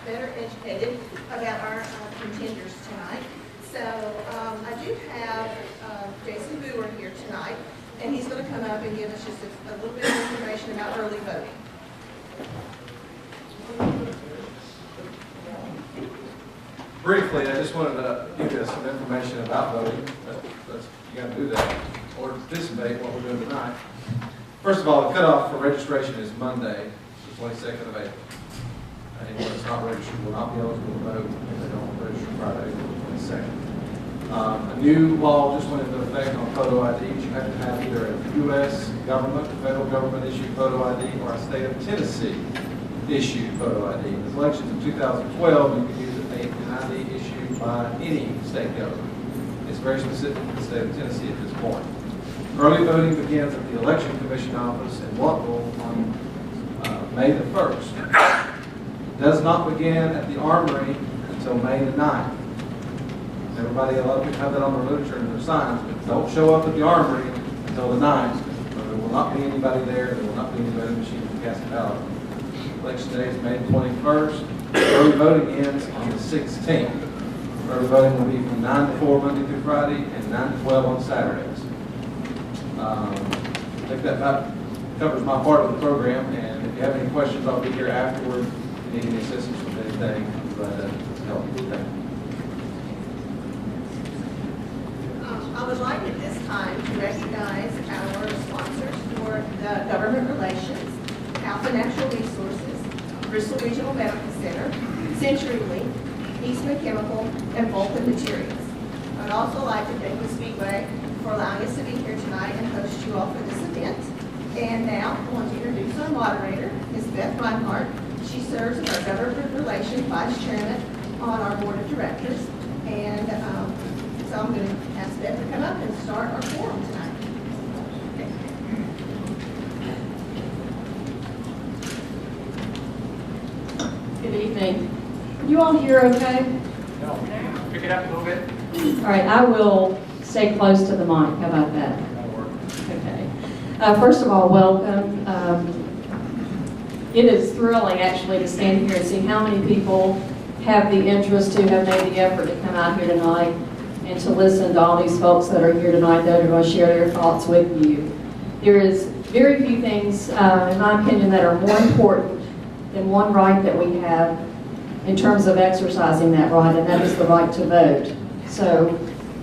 better educated about our contenders tonight. So I do have Jason Boer here tonight, and he's going to come up and give us just a little bit of information about early voting. Briefly, I just wanted to give you some information about voting. You got to do that or participate in what we're doing tonight. First of all, the cutoff for registration is Monday, the 22nd of April. Anyone that's not registered will not be eligible to vote if they don't register Friday, the 22nd. A new law just went into effect on photo IDs. You have to have either a U.S. government, federal government issued photo ID, or a state of Tennessee issued photo ID. In the elections of 2012, you could use an ID issued by any state government. It's very specific to the state of Tennessee at this point. Early voting begins at the Election Commission office in Watville on May the 1st. It does not begin at the Armory until May the 9th. Everybody, a lot of people have that on their literature and their signs, but don't show up at the Armory until the 9th. There will not be anybody there. There will not be any voting machines to cast a ballot. Election day is May 21st. Early voting ends on the 16th. Early voting will be from 9 to 4 Monday through Friday and 9 to 12 on Saturdays. I think that about covers my part of the program, and if you have any questions, I'll be here afterward. If you need any assistance with anything, I'm glad to help you. Thank you. I would like at this time to recognize our sponsors for the government relations, Alpha Natural Resources, Bristol Regional Medical Center, CenturyLink, Eastman Chemical, and Vulcan Materials. I'd also like to thank the Speedway for allowing us to be here tonight and host you all for this event. And now I want to introduce our moderator, Ms. Beth Reinhardt. She serves as our Government Relations Vice Chairman on our Board of Directors. And so I'm going to ask Beth to come up and start our forum tonight. Good evening. Can you all hear okay? No. Pick it up a little bit. All right, I will stay close to the mic. How about that? That'll work. Okay. First of all, welcome. It is thrilling, actually, to stand here and see how many people have the interest to have made the effort to come out here tonight and to listen to all these folks that are here tonight that are going to share their thoughts with you. There is very few things, in my opinion, that are more important than one right that we have in terms of exercising that right, and that is the right to vote. So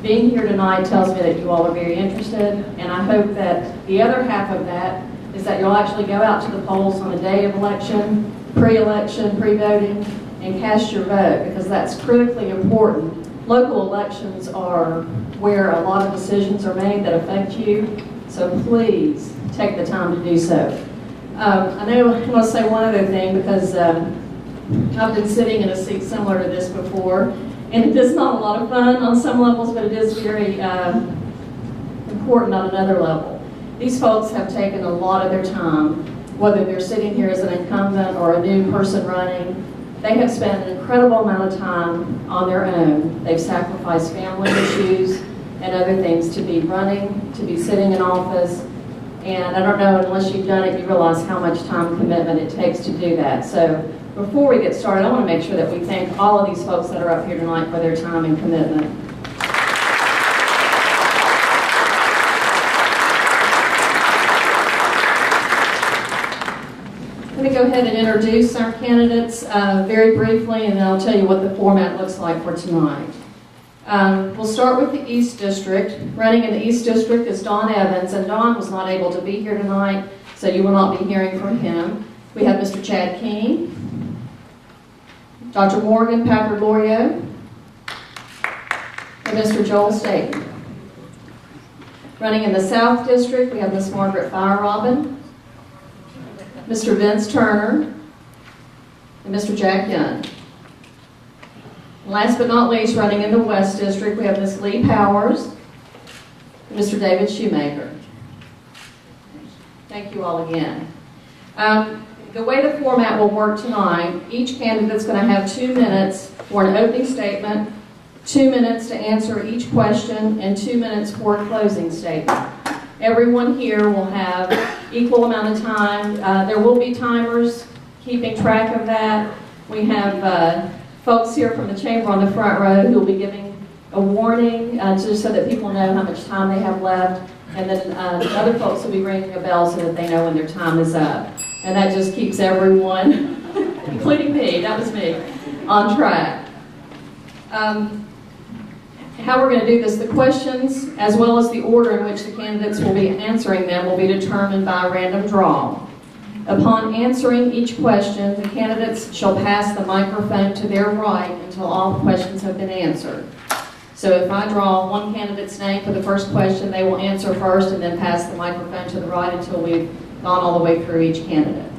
being here tonight tells me that you all are very interested, and I hope that the other half of that is that you'll actually go out to the polls on the day of election, pre-election, pre-voting, and cast your vote, because that's critically important. Local elections are where a lot of decisions are made that affect you, so please take the time to do so. I know I want to say one other thing, because I've been sitting in a seat similar to this before, and it is not a lot of fun on some levels, but it is very important on another level. These folks have taken a lot of their time, whether they're sitting here as an incumbent or a new person running. They have spent an incredible amount of time on their own. They've sacrificed family issues and other things to be running, to be sitting in office. And I don't know, unless you've done it, you realize how much time commitment it takes to do that. So before we get started, I want to make sure that we thank all of these folks that are up here tonight for their time and commitment. I'm going to go ahead and introduce our candidates very briefly, and then I'll tell you what the format looks like for tonight. We'll start with the East District. Running in the East District is Don Evans, and Don was not able to be here tonight, so you will not be hearing from him. We have Mr. Chad King, Dr. Morgan Packard-Lorio, and Mr. Joel Staten. Running in the South District, we have Ms. Margaret Fire-Robin, Mr. Vince Turner, and Mr. Jack Young. Last but not least, running in the West District, we have Ms. Lee Powers and Mr. David Shoemaker. Thank you all again. The way the format will work tonight, each candidate's going to have 2 minutes for an opening statement, 2 minutes to answer each question, and 2 minutes for a closing statement. Everyone here will have equal amount of time. There will be timers keeping track of that. We have folks here from the chamber on the front row who will be giving a warning just so that people know how much time they have left. And then other folks will be ringing a bell so that they know when their time is up. And that just keeps everyone, including me, that was me, on track. How we're going to do this, the questions, as well as the order in which the candidates will be answering them, will be determined by random draw. Upon answering each question, the candidates shall pass the microphone to their right until all questions have been answered. So if I draw one candidate's name for the first question, they will answer first and then pass the microphone to the right until we've gone all the way through each candidate.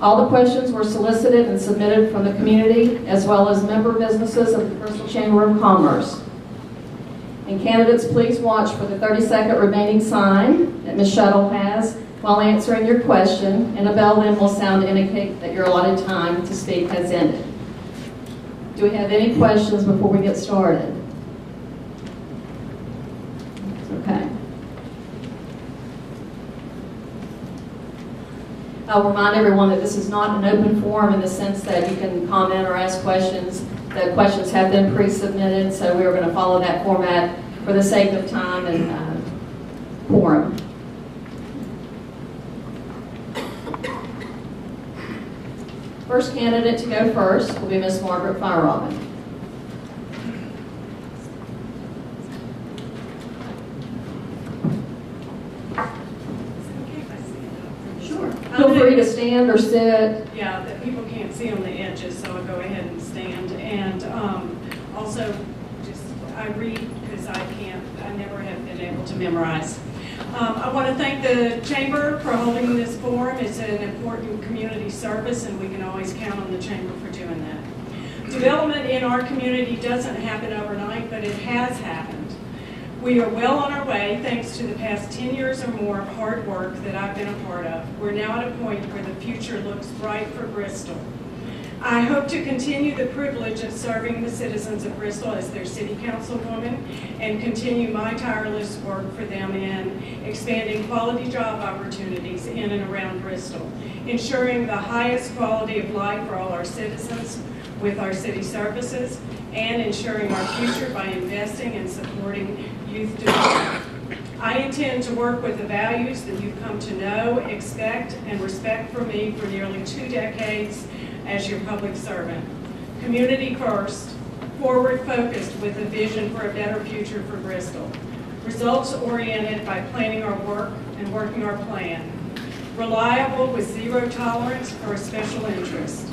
All the questions were solicited and submitted from the community, as well as member businesses of the Bristol Chamber of Commerce. And candidates, please watch for the 30-second remaining sign that Ms. Shuttle has while answering your question, and a bell then will sound to indicate that your allotted time to speak has ended. Do we have any questions before we get started? Okay. I'll remind everyone that this is not an open forum in the sense that you can comment or ask questions. The questions have been pre-submitted, so we're going to follow that format for the sake of time and quorum. First candidate to go first will be Ms. Margaret Firerobin. Feel free to stand or sit. Yeah, that people can't see on the edges, so I'll go ahead and stand. And also, I read because I never have been able to memorize. I want to thank the Chamber for holding this forum. It's an important community service, and we can always count on the Chamber for doing that. Development in our community doesn't happen overnight, but it has happened. We are well on our way, thanks to the past 10 years or more of hard work that I've been a part of. We're now at a point where the future looks bright for Bristol. I hope to continue the privilege of serving the citizens of Bristol as their city councilwoman and continue my tireless work for them in expanding quality job opportunities in and around Bristol, ensuring the highest quality of life for all our citizens with our city services, and ensuring our future by investing and supporting youth development. I intend to work with the values that you've come to know, expect, and respect from me for nearly 2 decades as your public servant. Community first, forward focused with a vision for a better future for Bristol. Results oriented by planning our work and working our plan. Reliable with zero tolerance for a special interest.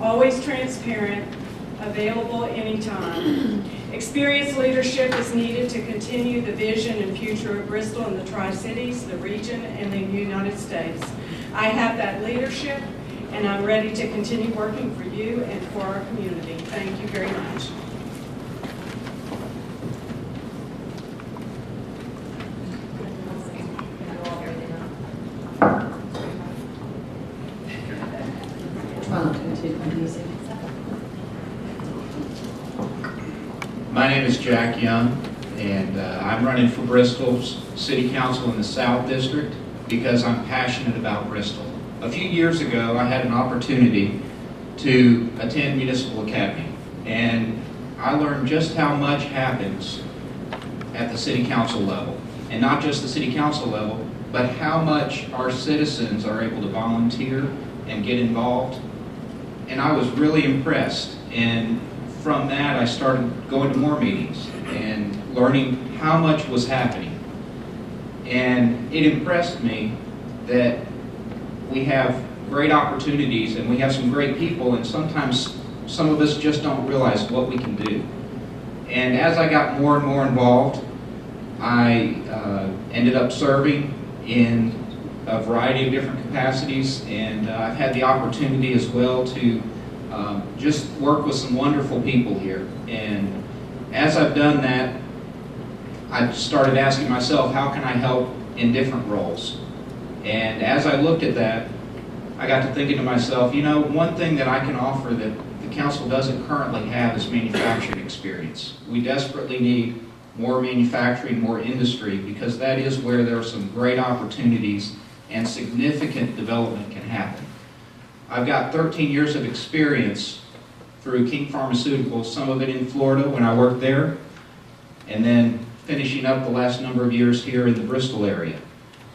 Always transparent, available anytime. Experienced leadership is needed to continue the vision and future of Bristol and the Tri-Cities, the region, and the United States. I have that leadership, and I'm ready to continue working for you and for our community. Thank you very much. My name is Jack Young, and I'm running for Bristol's City Council in the South District because I'm passionate about Bristol. A few years ago, I had an opportunity to attend Municipal Academy, and I learned just how much happens at the City Council level. And not just the City Council level, but how much our citizens are able to volunteer and get involved. And I was really impressed. And from that, I started going to more meetings and learning how much was happening. And it impressed me that we have great opportunities and we have some great people, and sometimes some of us just don't realize what we can do. And as I got more and more involved, I ended up serving in a variety of different capacities, and I've had the opportunity as well to just work with some wonderful people here. And as I've done that, I've started asking myself, how can I help in different roles? And as I looked at that, I got to thinking to myself, you know, one thing that I can offer that the council doesn't currently have is manufacturing experience. We desperately need more manufacturing, more industry, because that is where there are some great opportunities and significant development can happen. I've got 13 years of experience through King Pharmaceuticals, some of it in Florida when I worked there, and then finishing up the last number of years here in the Bristol area.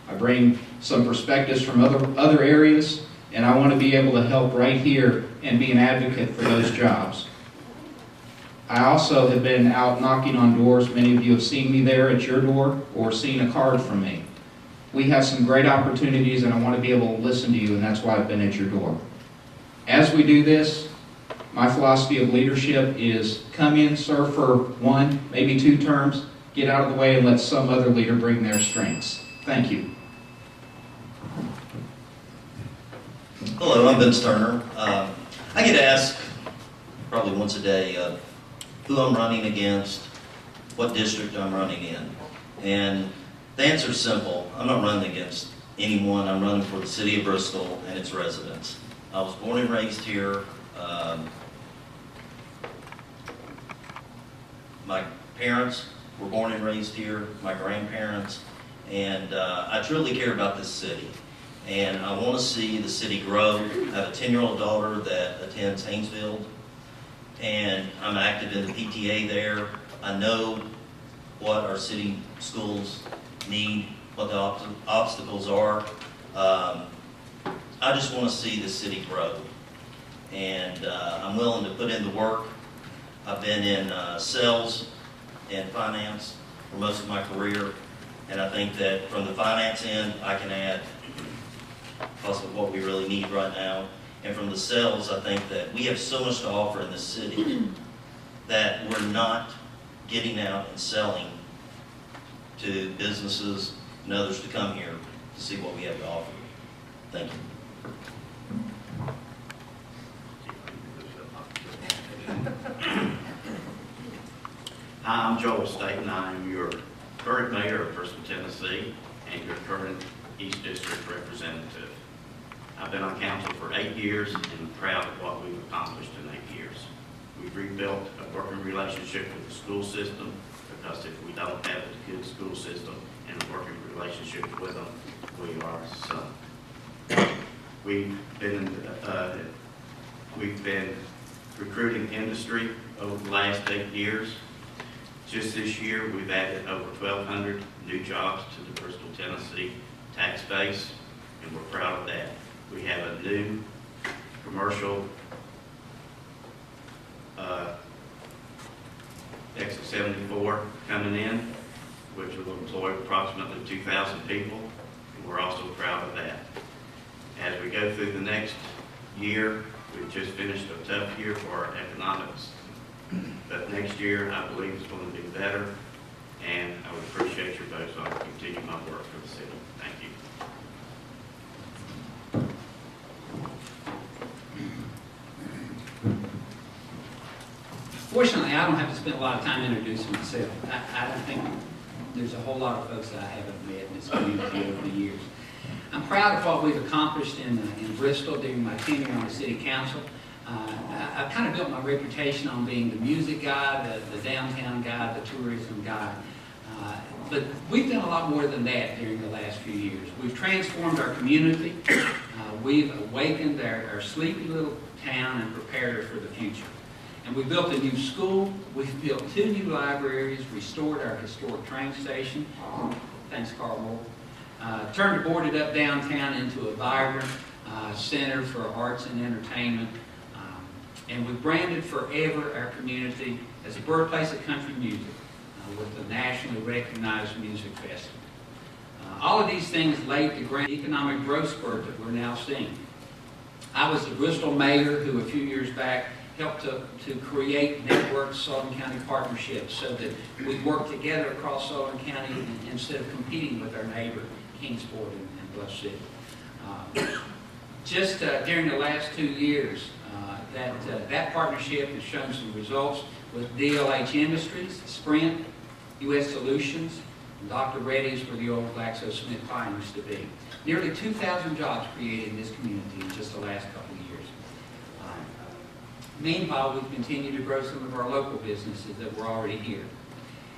I bring some perspectives from other areas, and I want to be able to help right here and be an advocate for those jobs. I also have been out knocking on doors. Many of you have seen me there at your door or seen a card from me. We have some great opportunities, and I want to be able to listen to you, and that's why I've been at your door. As we do this, my philosophy of leadership is come in, serve for 1, maybe 2 terms, get out of the way, and let some other leader bring their strengths. Thank you. Hello, I'm Vince Turner. I get asked probably once a day who I'm running against, what district I'm running in. And the answer is simple. I'm not running against anyone. I'm running for the city of Bristol and its residents. I was born and raised here. My parents were born and raised here, my grandparents, and I truly care about this city. And I want to see the city grow. I have a 10-year-old daughter that attends Haynesville, and I'm active in the PTA there. I know what our city schools need, what the obstacles are. I just want to see the city grow. And I'm willing to put in the work. I've been in sales and finance for most of my career, and I think that from the finance end, I can add because of what we really need right now. And from the sales, I think that we have so much to offer in this city that we're not getting out and selling to businesses and others to come here to see what we have to offer. Thank you. Hi, I'm Joel Staten. I'm your current mayor of Bristol, Tennessee, and your current East District representative. I've been on council for 8 years and I'm proud of what we've accomplished in 8 years. We've rebuilt a working relationship with the school system, because if we don't have a good school system and a working relationship with them, we are sunk. We've been recruiting industry over the last 8 years. Just this year, we've added over 1,200 new jobs to the Bristol, Tennessee tax base, and we're proud of that. We have a new commercial exit 74 coming in, which will employ approximately 2,000 people, and we're also proud of that. As we go through the next year, we've just finished a tough year for our economics, but next year I believe it's going to be better, and I would appreciate your votes on continuing my work for the city. Thank you. Fortunately, I don't have to spend a lot of time introducing myself. I don't think there's a whole lot of folks that I haven't met in this community over the years. I'm proud of what we've accomplished in Bristol during my tenure on the city council. I've kind of built my reputation on being the music guy, the downtown guy, the tourism guy. But we've done a lot more than that during the last few years. We've transformed our community. We've awakened our sleepy little town and prepared her for the future. And we built a new school. We've built 2 new libraries, restored our historic train station. Thanks, Carl Moore. Turned a boarded up downtown into a vibrant center for arts and entertainment. And we've branded forever our community as a birthplace of country music with the nationally recognized music festival. All of these things laid the ground economic growth spurt that we're now seeing. I was the Bristol mayor who a few years back helped to create networked Sullivan County partnerships so that we work together across Sullivan County instead of competing with our neighbor, Kingsport and Bluff City. Just during the last 2 years, that partnership has shown some results with DLH Industries, Sprint, U.S. Solutions, and Dr. Reddy's, where the old GlaxoSmithKline used to be. Nearly 2,000 jobs created in this community in just the last couple of years. Meanwhile, we've continued to grow some of our local businesses that were already here.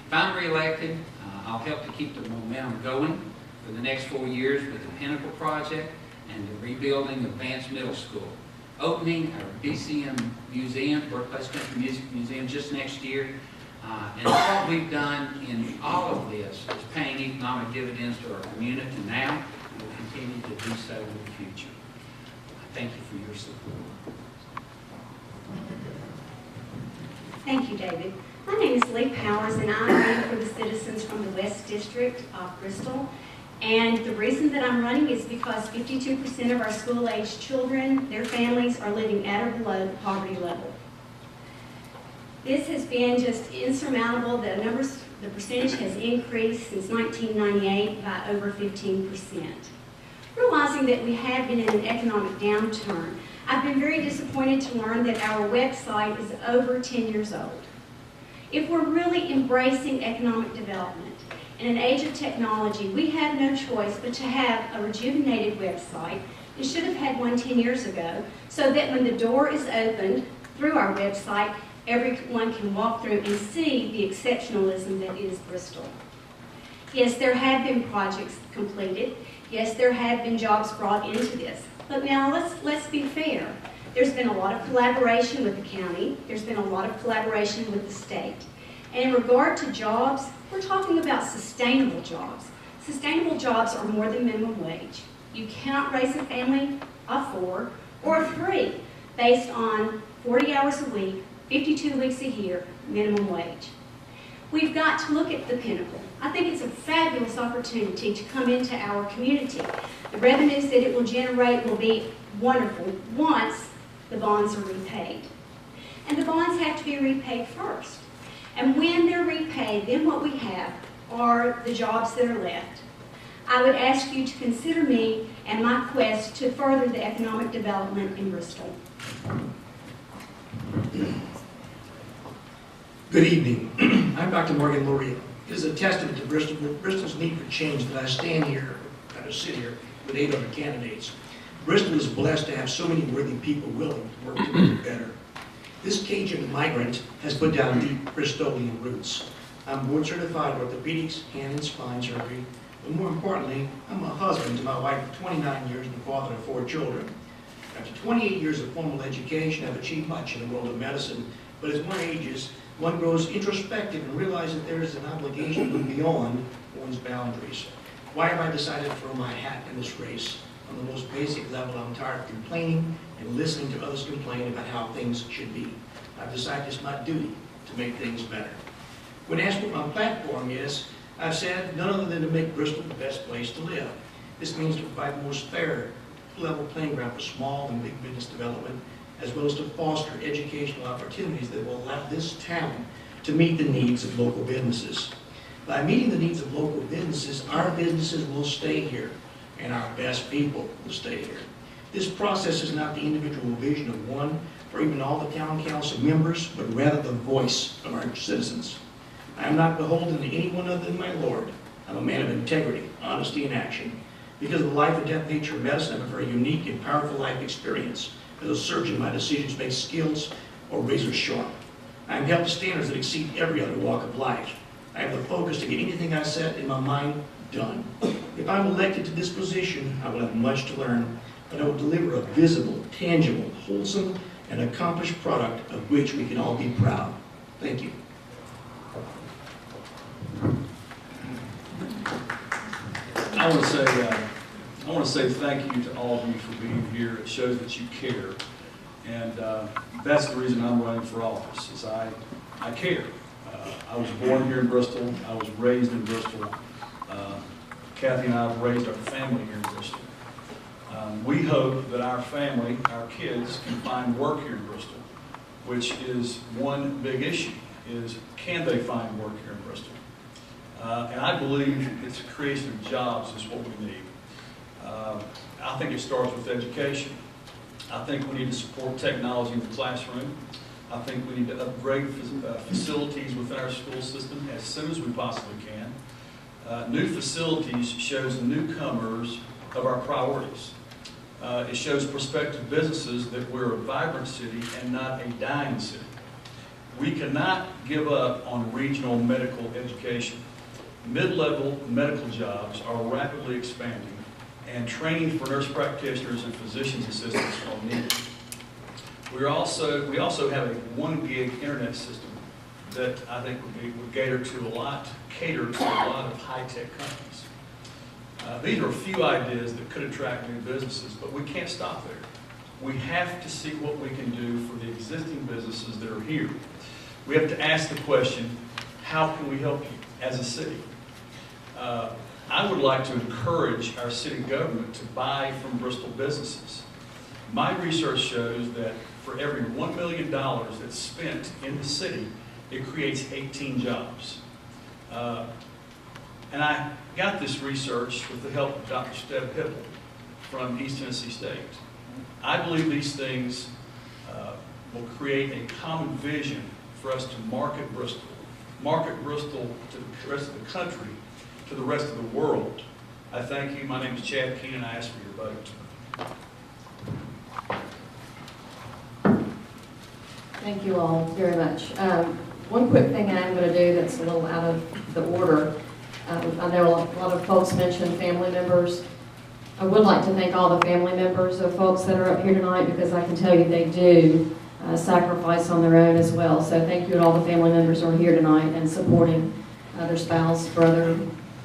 If I'm reelected, I'll help to keep the momentum going for the next 4 years with the Pinnacle Project and the rebuilding of Vance Middle School. opening our BCM Museum, Birthplace Country Music Museum, just next year. And what we've done in all of this is paying economic dividends to our community now, and will continue to do so in the future. Thank you for your support. Thank you, David. My name is Lee Powers, and I'm running for the citizens from the West District of Bristol. And the reason that I'm running is because 52% of our school-aged children, their families, are living at or below the poverty level. This has been just insurmountable. The percentage has increased since 1998 by over 15%. Realizing that we have been in an economic downturn, I've been very disappointed to learn that our website is over 10 years old. If we're really embracing economic development in an age of technology, we have no choice but to have a rejuvenated website. We should have had one 10 years ago, so that when the door is opened through our website, everyone can walk through and see the exceptionalism that is Bristol. Yes, there have been projects completed. Yes, there have been jobs brought into this. But now let's be fair. There's been a lot of collaboration with the county. There's been a lot of collaboration with the state. And in regard to jobs, we're talking about sustainable jobs. Sustainable jobs are more than minimum wage. You cannot raise a family of 4 or 3 based on 40 hours a week, 52 weeks a year, minimum wage. We've got to look at the pinnacle. I think it's a fabulous opportunity to come into our community. The revenues that it will generate will be wonderful once the bonds are repaid. And the bonds have to be repaid first. And when they're repaid, then what we have are the jobs that are left. I would ask you to consider me and my quest to further the economic development in Bristol. Good evening. I'm Dr. Morgan Loria. It is a testament to Bristol's need for change that I stand here, sit here with 8 other candidates. Bristol is blessed to have so many worthy people willing to work to make it better. This Cajun migrant has put down deep Bristolian roots. I'm board certified orthopedics, hand and spine surgery, but more importantly, I'm a husband to my wife of 29 years and a father of 4 children. After 28 years of formal education, I've achieved much in the world of medicine, but as one ages, one grows introspective and realizes that there is an obligation to look beyond one's boundaries. Why have I decided to throw my hat in this race? On the most basic level, I'm tired of complaining and listening to others complain about how things should be. I've decided it's my duty to make things better. When asked what my platform is, I've said none other than to make Bristol the best place to live. This means to provide the most fair, level playing ground for small and big business development, as well as to foster educational opportunities that will allow this town to meet the needs of local businesses. By meeting the needs of local businesses, our businesses will stay here, and our best people will stay here. This process is not the individual vision of one or even all the town council members, but rather the voice of our citizens. I am not beholden to anyone other than my Lord. I'm a man of integrity, honesty, and action. Because of the life and death nature of medicine, I have a very unique and powerful life experience. As a surgeon, my decisions make skills or razor sharp. I am held to standards that exceed every other walk of life. I have the focus to get anything I set in my mind done. If I'm elected to this position, I will have much to learn, but I will deliver a visible, tangible, wholesome, and accomplished product of which we can all be proud. Thank you. I want to say thank you to all of you for being here. It shows that you care, and that's the reason I'm running for office. Is I care. I was born here in Bristol. I was raised in Bristol. Kathy and I have raised our family here in Bristol. We hope that our family, our kids, can find work here in Bristol, which is one big issue, is can they find work here in Bristol? And I believe it's creation of jobs is what we need. I think it starts with education. I think we need to support technology in the classroom. I think we need to upgrade facilities within our school system as soon as we possibly can. New facilities shows the newcomers of our priorities. It shows prospective businesses that we're a vibrant city and not a dying city. We cannot give up on regional medical education. Mid-level medical jobs are rapidly expanding, and training for nurse practitioners and physician's assistants are needed. We also have a 1 gig internet system that I think would cater to a lot of high-tech companies. These are a few ideas that could attract new businesses, but we can't stop there. We have to see what we can do for the existing businesses that are here. We have to ask the question, how can we help you as a city? I would like to encourage our city government to buy from Bristol businesses. My research shows that for every $1 million that's spent in the city, it creates 18 jobs. And I got this research with the help of Dr. Steb Hipple from East Tennessee State. I believe these things will create a common vision for us to market Bristol to the rest of the country, to the rest of the world. I thank you. My name is Chad Keenan. I ask for your vote. Thank you all very much. One quick thing I am going to do that's a little out of the order. I know a lot of folks mentioned family members. I would like to thank all the family members of folks that are up here tonight, because I can tell you they do sacrifice on their own as well. So thank you to all the family members who are here tonight and supporting their spouse, brother,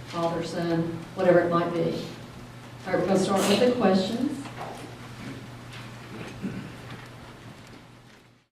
father, son, whatever it might be. All right, we're going to start with the questions.